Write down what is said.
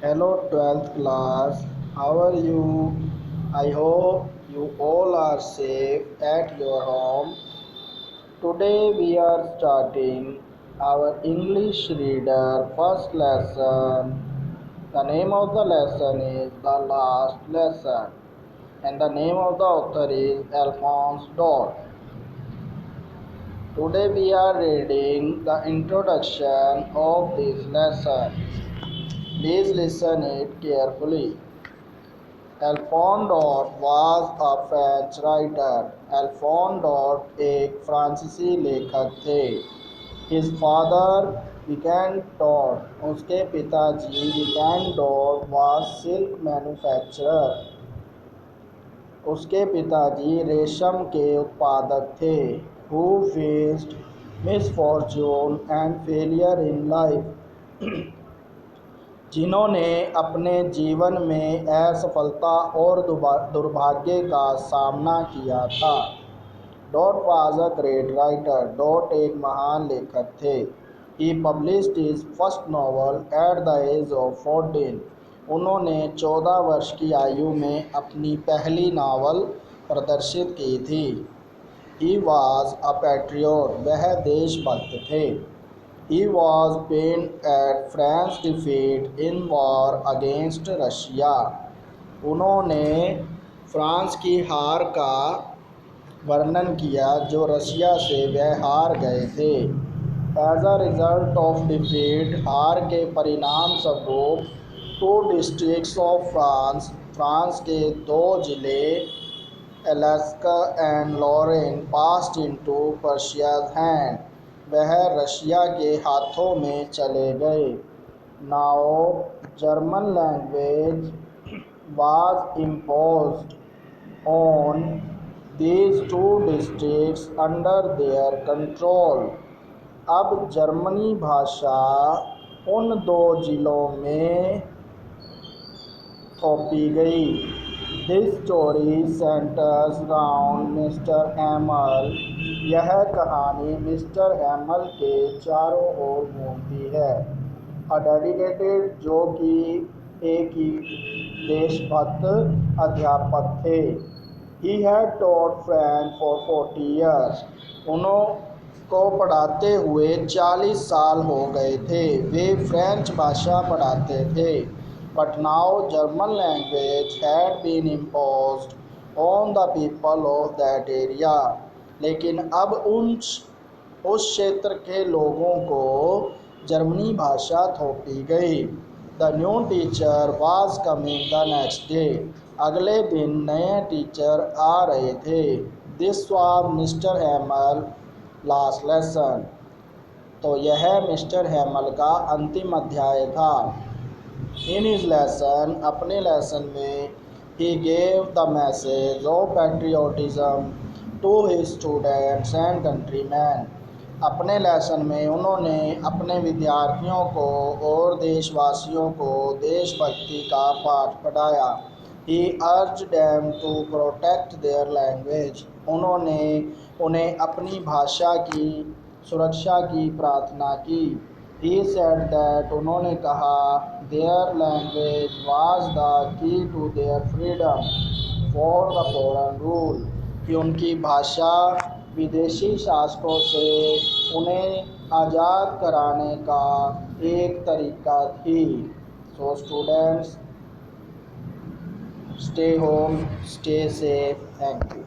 Hello 12th class, how are you? I hope you all are safe at your home. Today we are starting our English reader first lesson. The name of the lesson is The Last Lesson and the name of the author is Alphonse Daudet. Today we are reading the introduction of this lesson. Please listen it carefully. Alphonse Daudet was a French writer. Alphonse Daudet एक फ्रांसीसी लेखक थे. His father Vicant Dort, उसके पिताजी Vicant Dort was silk manufacturer. उसके पिताजी रेशम के उत्पादक थे. Who faced misfortune and failure in life. जिन्होंने अपने जीवन में असफलता और दुर्भाग्य का सामना किया था. Daudet was a great writer. Daudet एक महान लेखक थे. He published his first novel at the age of 14. उन्होंने 14 वर्ष की आयु में अपनी पहली नावल प्रदर्शित की थी. He was a patriot. वह देशभक्त थे. He was pained at France's defeat in war against Russia. उन्होंने फ्रांस की हार का वर्णन किया जो रशिया से वह हार गए थे. As a result of defeat, हार के परिणाम स्वरूप, two districts of France, France के दो जिले Alaska and Lorraine passed into Prussia's hand. वह रशिया के हाथों में चले गए. Now German language was imposed on these two districts under their control. अब जर्मनी भाषा उन दो जिलों में थोपी गई. This story centers round mister हैमल. यह कहानी मिस्टर हैमल के चारों ओर घूमती है. अ डेडिकेटेड जो कि एक ही देशभक्त अध्यापक थे. He had taught French for 40 years. उनको पढ़ाते हुए 40 साल हो गए थे. वे फ्रेंच भाषा पढ़ाते थे. But now German language had been imposed on the people of that area. लेकिन अब उस क्षेत्र के लोगों को जर्मनी भाषा थोपी गई. The new teacher was coming the next day. अगले दिन नए टीचर आ रहे थे. This was Mr. Hamel last lesson. तो यह मिस्टर हैमल का अंतिम अध्याय था. In his lesson, अपने लेसन में, he gave the message of patriotism to his students and countrymen. अपने लेसन में उन्होंने अपने विद्यार्थियों को और देशवासियों को देशभक्ति का पाठ पढ़ाया. He urged them to protect their language. उन्होंने उन्हें अपनी भाषा की सुरक्षा की प्रार्थना की. He said that उन्होंने कहा their language was the key to their freedom for the foreign rule. कि उनकी भाषा विदेशी शासकों से उन्हें आज़ाद कराने का एक तरीका थी. So students, stay home, stay safe. Thank you.